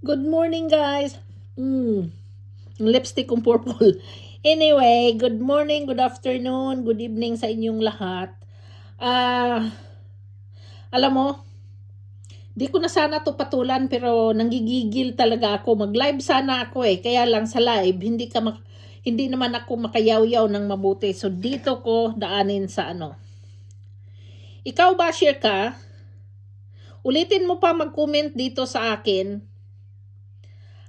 Good morning, guys. Yung lipstick kong purple. Anyway, good morning, good afternoon, good evening sa inyong lahat. Alam mo, di ko na sana to patulan pero nanggigigil talaga ako. Mag-live sana ako Kaya lang sa live, hindi naman ako makayaw-yaw ng mabuti. So dito ko daanin sa ano. Ikaw ba, share ka? Ulitin mo pa mag-comment dito sa akin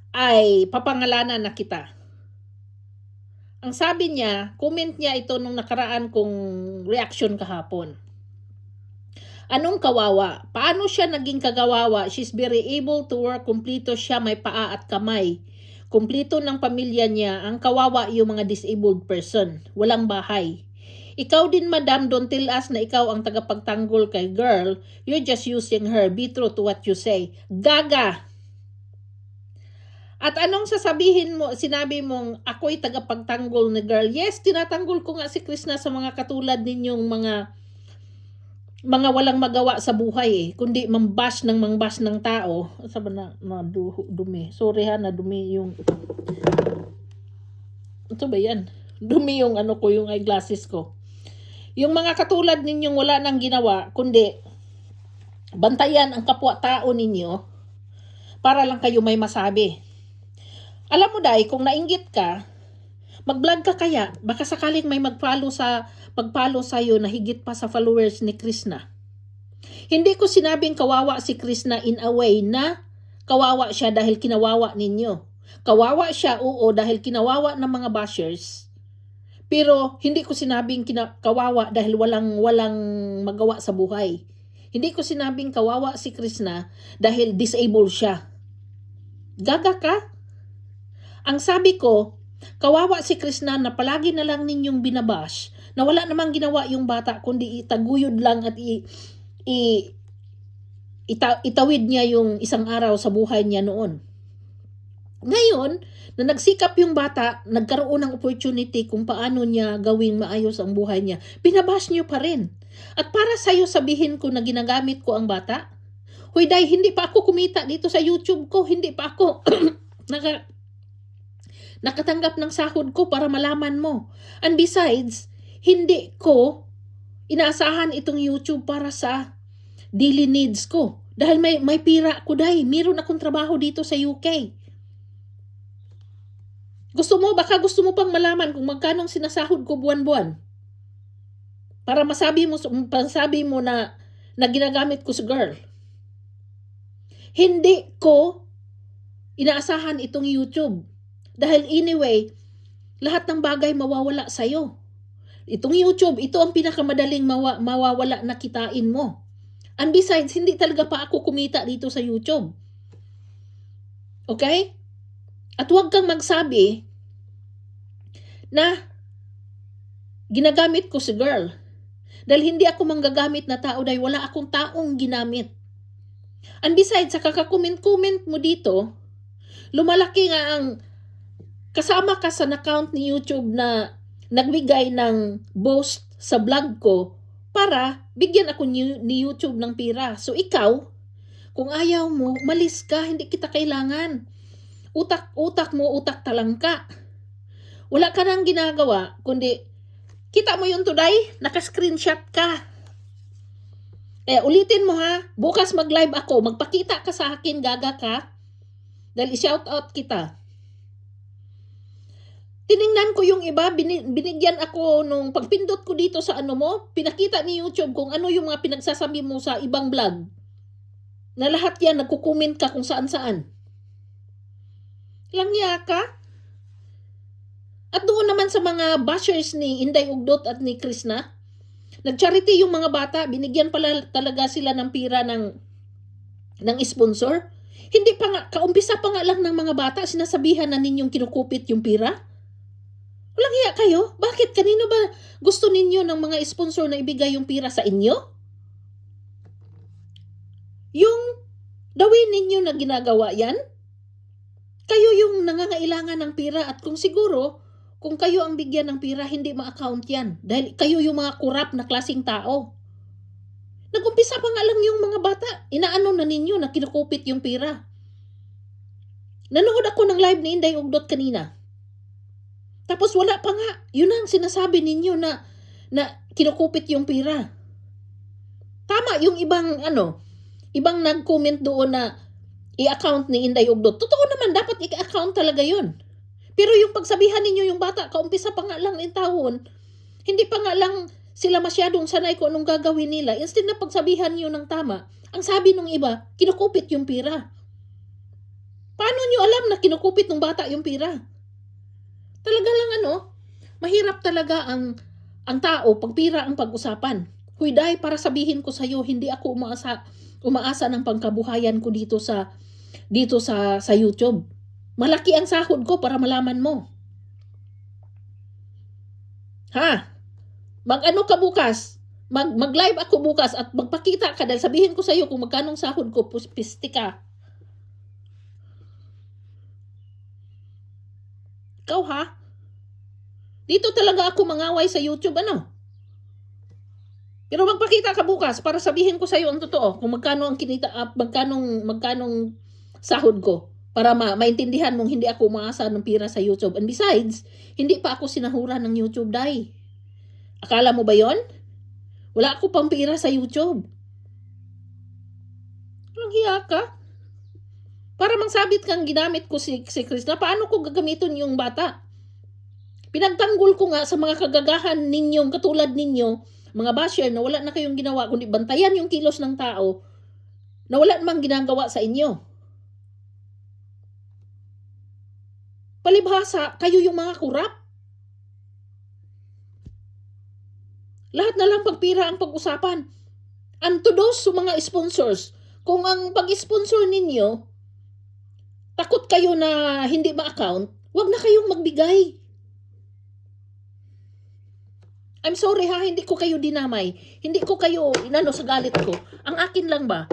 ay papangalanan na kita. Ang sabi niya, comment niya ito nung nakaraan kong reaction kahapon. Anong kawawa? Paano siya naging kagawawa? She's very able to work. Kumplito siya, may paa at kamay. Kumplito ng pamilya niya. Ang kawawa yung mga disabled person. Walang bahay. Ikaw din, madam, don't tell us na ikaw ang tagapagtanggol kay girl. You're just using her. Be true to what you say. Gaga! At anong sasabihin mo, sinabi mong ako'y tagapagtanggol ni girl? Yes, tinatanggol ko nga si Krishna sa mga katulad ninyong mga walang magawa sa buhay kundi mangbash ng tao. Sabi na dumi. Sorry ha, na dumi yung... Ito ba yan? Dumi yung ano ko, yung eyeglasses ko. Yung mga katulad ninyong wala nang ginawa, kundi bantayan ang kapwa-tao ninyo para lang kayo may masabi. Alam mo dahil, kung nainggit ka, mag-vlog ka kaya, baka sakaling may mag-follow sa'yo na higit pa sa followers ni Krishna. Hindi ko sinabing kawawa si Krishna in a way na kawawa siya dahil kinawawa ninyo. Kawawa siya, oo, dahil kinawawa ng mga bashers. Pero hindi ko sinabing kawawa dahil walang magawa sa buhay. Hindi ko sinabing kawawa si Krishna dahil disabled siya. Gaga ka? Ang sabi ko, kawawa si Krishna na palagi na lang ninyong binabash na wala namang ginawa yung bata kundi itaguyod lang at itawid niya yung isang araw sa buhay niya noon. Ngayon, na nagsikap yung bata, nagkaroon ng opportunity kung paano niya gawing maayos ang buhay niya, binabash niyo pa rin. At para sa'yo sabihin ko na ginagamit ko ang bata, huy day, hindi pa ako kumita dito sa YouTube ko, hindi pa ako nakatanggap ng sahod ko para malaman mo. And besides, hindi ko inaasahan itong YouTube para sa daily needs ko. Dahil may pira ko dahil. Meron akong trabaho dito sa UK. Baka gusto mo pang malaman kung magkano sinasahod ko buwan-buwan. Para masabi mo na ginagamit ko sa girl. Hindi ko inaasahan itong YouTube. Dahil anyway, lahat ng bagay mawawala sa'yo. Itong YouTube, ito ang pinakamadaling mawawala na kitain mo. And besides, hindi talaga pa ako kumita dito sa YouTube. Okay? At huwag kang magsabi na ginagamit ko si girl. Dahil hindi ako manggagamit na tao dahil wala akong taong ginamit. And besides, sa kakakomment-comment mo dito, lumalaki nga ang kasama ka sa account ni YouTube na nagbigay ng boast sa vlog ko para bigyan ako ni YouTube ng pira. So ikaw, kung ayaw mo, malis ka, hindi kita kailangan. Utak mo, utak talangka. Wala ka nang ginagawa, kundi kita mo yun today, naka-screenshot ka. Kaya ulitin mo ha, bukas mag-live ako, magpakita ka sa akin, gaga ka, dahil i-shout out kita. Tiningnan ko yung iba, binigyan ako nung pagpindot ko dito sa ano mo, pinakita ni YouTube kung ano yung mga pinagsasabi mo sa ibang vlog. Na lahat yan, nagkukomment ka kung saan-saan. Langya ka? At doon naman sa mga bashers ni Inday Ugdot at ni Krishna, nag-charity yung mga bata, binigyan pala talaga sila ng pira ng sponsor. Hindi pa nga, kaumpisa pa nga lang ng mga bata, sinasabihan na ninyong kinukupit yung pira. Walang hiya kayo? Bakit? Kanino ba gusto ninyo ng mga sponsor na ibigay yung pira sa inyo? Yung dawin ninyo na ginagawa yan? Kayo yung nangangailangan ng pira at kung siguro, kung kayo ang bigyan ng pira, hindi ma-account yan. Dahil kayo yung mga kurap na klaseng tao. Nag-umpisa pa nga lang yung mga bata. Inaano na ninyo na kinukupit yung pira. Nanood ako ng live ni Inday Ugdot kanina. Tapos wala pa nga. Yun ang sinasabi ninyo na kinukupit yung pira. Tama yung ibang nag-comment doon na i-account ni Inday Ugdot. Totoo naman, dapat i-account talaga yun. Pero yung pagsabihan ninyo yung bata, kaumpisa pa nga lang ng taon, hindi pa nga lang sila masyadong sanay kung anong gagawin nila. Instead na pagsabihan nyo ng tama, ang sabi ng iba, kinukupit yung pira. Paano nyo alam na kinukupit ng bata yung pira? Talaga lang mahirap talaga ang tao pag pira ang pag-usapan. Huy, dahil para sabihin ko sa'yo, hindi ako umaasa ng pangkabuhayan ko dito sa YouTube. Malaki ang sahod ko para malaman mo. Ha? Mag-ano ka bukas? Mag-live ako bukas at magpakita ka dahil sabihin ko sa'yo kung magkanong sahod ko, pisti ka. Ikaw ha? Dito talaga ako mangaway sa YouTube, Pero magpakita ka bukas para sabihin ko sa'yo ang totoo kung magkano ang kinita, magkanong sahod ko para maintindihan mong hindi ako umaasa ng pira sa YouTube. And besides, hindi pa ako sinahura ng YouTube, dai. Akala mo ba yon? Wala ako pang pira sa YouTube. Walang hiya ka? Para mangsabit kang ginamit ko si Chris na paano ko gagamitin yung bata? Pinagtanggol ko nga sa mga kagagahan ninyong katulad ninyo, mga basher na wala na kayong ginawa kundi bantayan yung kilos ng tao na wala namang ginagawa sa inyo. Palibhasa, kayo yung mga kurap. Lahat na lang pagpira ang pag-usapan. And to those mga sponsors, kung ang pag-sponsor ninyo, takot kayo na hindi ma-account, wag na kayong magbigay. I'm sorry ha, hindi ko kayo dinamay. Hindi ko kayo sa galit ko. Ang akin lang ba,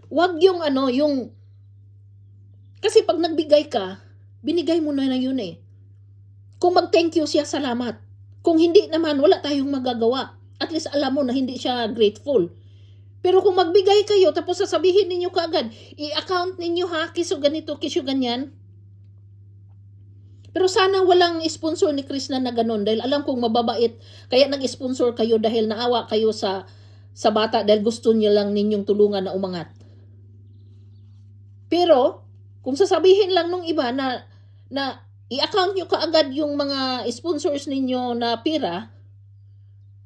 wag yung kasi pag nagbigay ka, binigay mo na yun eh. Kung mag-thank you siya, salamat. Kung hindi naman, wala tayong magagawa. At least alam mo na hindi siya grateful. Pero kung magbigay kayo, tapos sasabihin ninyo kaagad, i-account ninyo ha, kiso ganito, kiso ganyan. Pero sana walang sponsor ni Chris na ganun dahil alam kong mababait. Kaya nag-sponsor kayo dahil naawa kayo sa bata dahil gusto niya lang ninyong tulungan na umangat. Pero kung sasabihin lang nung iba na i-account nyo kaagad yung mga sponsors ninyo na pira,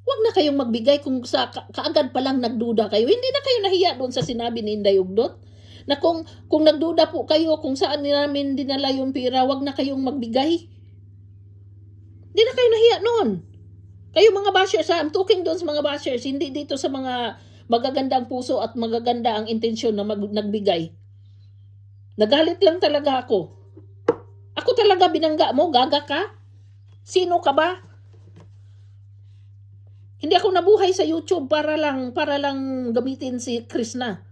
wag na kayong magbigay kung kaagad pa lang nagduda kayo. Hindi na kayo nahiya doon sa sinabi ni Inday Ugdot. Na kung nagduda po kayo kung saan namin dinala yung pira, wag na kayong magbigay. Hindi na kayo nahiya noon. Kayo mga bashers, I'm talking doon sa mga bashers, hindi dito sa mga magagandang puso at magaganda ang intensyon na nagbigay. Nagalit lang talaga ako. Ako talaga binangga mo, gaga ka? Sino ka ba? Hindi ako nabuhay sa YouTube para lang gamitin si Chris na.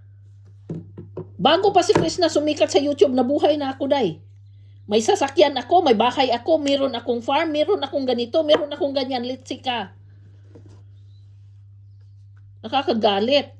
Bago pa si Chris na sumikat sa YouTube, nabuhay na ako, day. May sasakyan ako, may bahay ako, meron akong farm, meron akong ganito, meron akong ganyan, litsi ka. Nakakagalit.